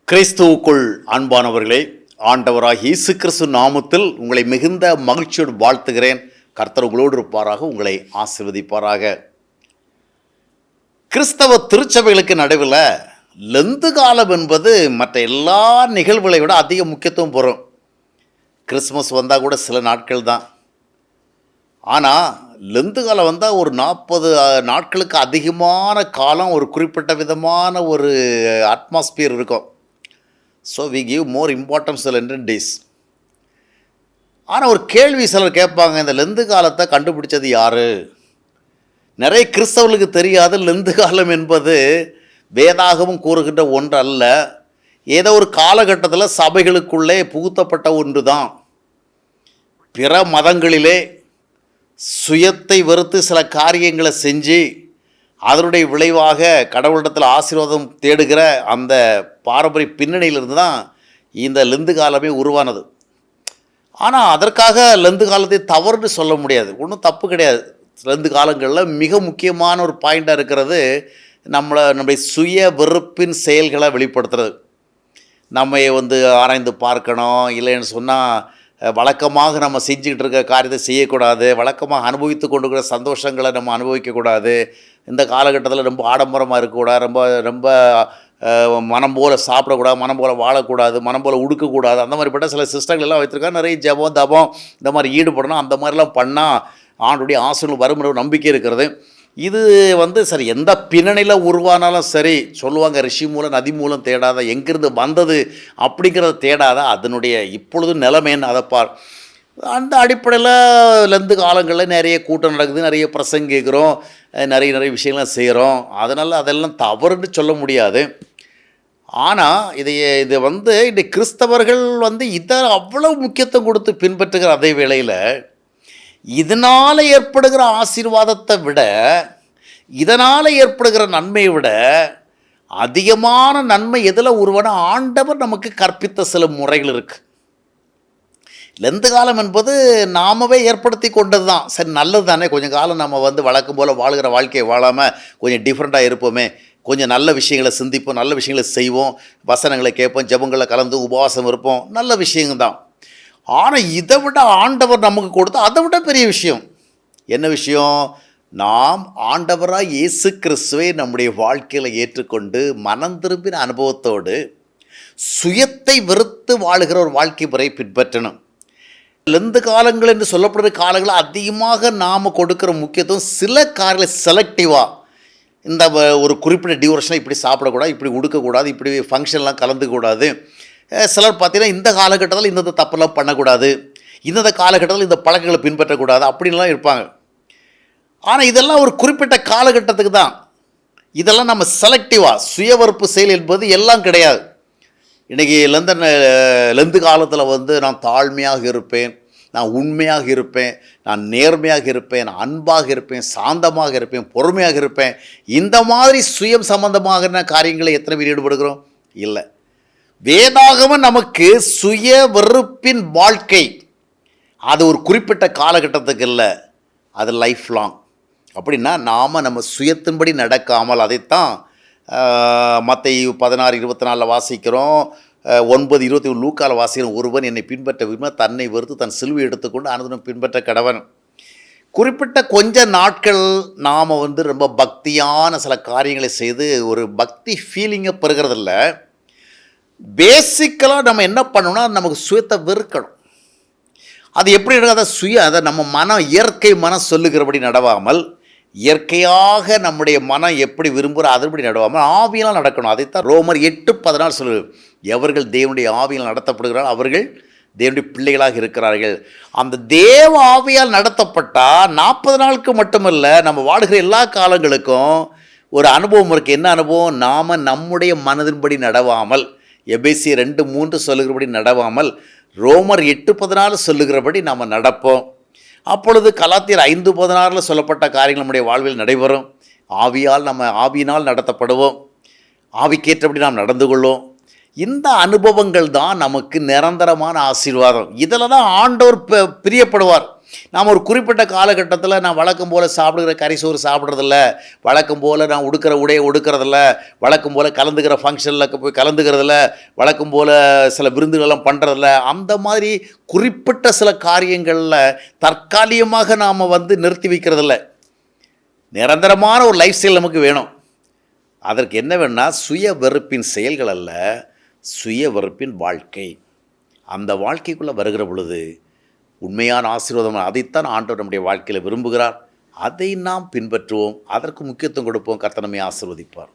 கிறிஸ்துவுக்குள் அன்பானவர்களே, ஆண்டவராக இயேசு கிறிஸ்து நாமத்தில் உங்களை மிகுந்த மகிழ்ச்சியோடு வாழ்த்துகிறேன். கர்த்தர் உங்களோடு இருப்பாராக, உங்களை ஆசீர்வதிப்பாராக. கிறிஸ்தவ திருச்சபைகளுக்கு நடுவில் லெந்து காலம் என்பது மற்ற எல்லா நிகழ்வுகளை விட அதிக முக்கியத்துவம் பெறும். கிறிஸ்மஸ் வந்தால் கூட சில நாட்கள் தான். ஆனால் லெந்து காலம் வந்தால் ஒரு 40 நாட்களுக்கு அதிகமான காலம் ஒரு குறிப்பிட்ட விதமான ஒரு அட்மாஸ்பியர் இருக்கும். So we give more importance Lenten days. ஆனால் ஒரு கேள்வி சிலர் கேட்பாங்க, இந்த லெந்து காலத்தை கண்டுபிடிச்சது யார்? நிறைய கிறிஸ்தவர்களுக்கு தெரியாது, லெந்து காலம் என்பது வேதாகமும் கூறுகின்ற ஒன்று அல்ல. ஏதோ ஒரு காலகட்டத்தில் சபைகளுக்குள்ளே புகுத்தப்பட்ட ஒன்று தான். பிற மதங்களிலே சுயத்தை வெறுத்து சில காரியங்களை செஞ்சு அதனுடைய விளைவாக கடவுளிடத்தில் ஆசீர்வாதம் தேடுகிற அந்த பாரம்பரிய பின்னணியிலிருந்து தான் இந்த லெந்து காலமே உருவானது. ஆனால் அதற்காக லெந்து காலத்தை தவறுன்னு சொல்ல முடியாது, ஒன்றும் தப்பு கிடையாது. லெந்து காலங்களில் மிக முக்கியமான ஒரு பாயிண்டாக இருக்கிறது நம்முடைய சுய வெறுப்பின் செயல்களை வெளிப்படுத்துறது. நம்ம ஆராய்ந்து பார்க்கணும். இல்லைன்னு சொன்னால் வழக்கமாக நம்ம செஞ்சுக்கிட்டு இருக்க காரியத்தை செய்யக்கூடாது, வழக்கமாக அனுபவித்து கொண்டு இருக்கிற சந்தோஷங்களை நம்ம அனுபவிக்கக்கூடாது. இந்த காலகட்டத்தில் ரொம்ப ஆடம்பரமாக இருக்கக்கூடாது, ரொம்ப ரொம்ப மனம் போல் சாப்பிடக்கூடாது, மனம் போல் வாழக்கூடாது, மனம் போல் உடுக்கக்கூடாது. அந்த மாதிரிப்பட்ட சில சிஸ்டங்கள் எல்லாம் வைத்திருக்காங்க. நிறைய ஜெபம் தபம் இந்த மாதிரி ஈடுபடணும். அந்த மாதிரிலாம் பண்ணால் ஆண்டுடைய ஆசீர்வாதம் வரும்ன்ற நம்பிக்கை இருக்கிறது. இது சரி, எந்த பின்னணியில் உருவானாலும் சரி, சொல்லுவாங்க ரிஷி மூலம் நதி மூலம் தேடாத, எங்கிருந்து வந்தது அப்படிங்கிறத தேடாத, அதனுடைய இப்பொழுது நிலைமைன்னு அதை பார். அந்த அடிப்படையில் லெந்து காலங்களில் நிறைய கூட்டம் நடக்குது, நிறைய பிரசங்கிக்கிறோம், நிறைய விஷயங்கள்லாம் செய்கிறோம். அதனால் அதெல்லாம் தவறுன்னு சொல்ல முடியாது. ஆனால் இது இந்த கிறிஸ்தவர்கள் இதை அவ்வளவு முக்கியத்துவம் கொடுத்து பின்பற்றுகிற அதே வேளையில் இதனால் ஏற்படுகிற ஆசீர்வாதத்தை விட, இதனால் ஏற்படுகிற நன்மையை விட அதிகமான நன்மை எதில் உருவான ஆண்டவர் நமக்கு கற்பித்த சில முறைகள் இருக்குது. லெந்து காலம் என்பது நாமவே ஏற்படுத்தி கொண்டது தான். சரி, நல்லது தானே, கொஞ்சம் காலம் நம்ம வழக்கம் போல் வாழ்கிற வாழ்க்கையை வாழாமல் கொஞ்சம் டிஃப்ரெண்ட்டாக இருப்போமே, கொஞ்சம் நல்ல விஷயங்களை சிந்திப்போம், நல்ல விஷயங்களை செய்வோம், வசனங்களை கேட்போம், ஜெபங்களை கலந்து உபவாசம் இருப்போம், நல்ல விஷயங்கள்தான். ஆனால் இதை விட ஆண்டவர் நமக்கு கொடுத்த அதை விட பெரிய விஷயம் என்ன விஷயம்? நாம் ஆண்டவராக இயேசு கிறிஸ்துவை நம்முடைய வாழ்க்கையில் ஏற்றுக்கொண்டு மனம் திரும்பின அனுபவத்தோடு சுயத்தை வெறுத்து வாழுகிற ஒரு வாழ்க்கை முறை பின்பற்றணும். லெந்து காலங்கள் என்று சொல்லப்படுற காலங்களில் அதிகமாக நாம் கொடுக்குற முக்கியத்துவம் சில காரியங்களை செலக்டிவாக, இந்த ஒரு குறிப்பிட்ட டியூரேஷனாக இப்படி சாப்பிடக்கூடாது, இப்படி உடுக்கக்கூடாது, இப்படி ஃபங்க்ஷன்லாம் கலந்துக்கூடாது. சிலர் பார்த்தீங்கன்னா இந்த காலகட்டத்தில் இந்த தப்பெல்லாம் பண்ணக்கூடாது, இந்த காலகட்டத்தில் இந்த பழக்கங்களை பின்பற்றக்கூடாது அப்படின்லாம் இருப்பாங்க. ஆனால் இதெல்லாம் ஒரு குறிப்பிட்ட காலகட்டத்துக்கு தான். இதெல்லாம் நம்ம செலக்டிவாக சுயவறுப்பு செயல் என்பது எல்லாம் கிடையாது. இன்றைக்கி லெந்து காலத்தில் நான் தாழ்மையாக இருப்பேன், நான் உண்மையாக இருப்பேன், நான் நேர்மையாக இருப்பேன், நான் அன்பாக இருப்பேன், சாந்தமாக இருப்பேன், பொறுமையாக இருப்பேன், இந்த மாதிரி சுயம் சம்பந்தமான காரியங்களை எத்தனை பேர் ஈடுபடுகிறோம்? இல்லை. வேதாகமம் நமக்கு சுய வெறுப்பின் வாழ்க்கை அது ஒரு குறிப்பிட்ட காலகட்டத்துக்கு இல்லை, அது லைஃப் லாங். அப்படின்னா நம்ம சுயத்தின்படி நடக்காமல், அதைத்தான் மத்தேயு 16:24 வாசிக்கிறோம், 9:21 லூக்காவில் வாசிக்கிறோம். ஒருவன் என்னை பின்பற்ற விரும்ப தன்னை வெறுத்து தன் சிலுவை எடுத்துக்கொண்டு அனுதினம் பின்பற்ற கடவன். குறிப்பிட்ட கொஞ்ச நாட்கள் நாம் ரொம்ப பக்தியான சில காரியங்களை செய்து ஒரு பக்தி ஃபீலிங்கை பெறுகிறதில்ல. பேசிக்கலாக நம்ம என்ன பண்ணணும்னா நமக்கு சுயத்தை வெறுக்கணும். அது எப்படி இருக்காது? அதை நம்ம மனம், இயற்கை மனம் சொல்லுகிறபடி நடவாமல், இயற்கையாக நம்முடைய மனம் எப்படி விரும்புகிற அதன்படி நடவாமல் ஆவியெல்லாம் நடக்கணும். அதைத்தான் ரோமர் 8:14 சொல்லு, எவர்கள் தேவனுடைய ஆவியால் நடத்தப்படுகிறார்கள் அவர்கள் தேவனுடைய பிள்ளைகளாக இருக்கிறார்கள். அந்த தேவ ஆவியால் நடத்தப்பட்டால் 40 நாளுக்கு மட்டுமல்ல, நம்ம வாழ்கிற எல்லா காலங்களுக்கும் ஒரு அனுபவம் இருக்குது. என்ன அனுபவம்? நாம் நம்முடைய மனதின்படி நடவாமல், எபேசியர் 2:3 சொல்லுகிறபடி நடவாமல், ரோமர் 8:14 சொல்லுகிறபடி நாம் நடப்போம். அப்பொழுது கலாத்தியர் 5:16 சொல்லப்பட்ட காரியங்கள் நம்முடைய வாழ்வில் நடைபெறும். ஆவியினால் நடத்தப்படுவோம், ஆவிக்கேற்றபடி நாம் நடந்து கொள்வோம். இந்த அனுபவங்கள் தான் நமக்கு நிரந்தரமான ஆசீர்வாதம். இதில் தான் ஆண்டவர் பிரியப்படுவார். நாம் ஒரு குறிப்பிட்ட காலகட்டத்தில் நான் வழக்கம் போல் சாப்பிடுகிற கறிசோறு சாப்பிட்றதில்ல, வழக்கம் போல் நான் உடுக்கிற உடையை உடுக்கிறதில்ல, வழக்கம் போல் கலந்துக்கிற ஃபங்க்ஷனில் போய் கலந்துக்கிறதில்ல, வழக்கம் போல் சில விருந்துகளெல்லாம் பண்ணுறதில்ல. அந்த மாதிரி குறிப்பிட்ட சில காரியங்களில் தற்காலிகமாக நாம் நிறுத்தி வைக்கிறதில்ல. நிரந்தரமான ஒரு லைஃப் ஸ்டைல் நமக்கு வேணும். அதற்கு என்ன வேணும்னா சுய வெறுப்பின் செயல்கள் அல்ல, சுய வெறுப்பின் வாழ்க்கை. அந்த வாழ்க்கைக்குள்ளே வருகிற பொழுது உண்மையான ஆசீர்வாதம் அதைத்தான் ஆண்டவர் நம்முடைய வாழ்க்கையில் விரும்புகிறார். அதை நாம் பின்பற்றுவோம், அதற்கு முக்கியத்துவம் கொடுப்போம். கர்த்தர் நம்மை ஆசீர்வதிப்பார்.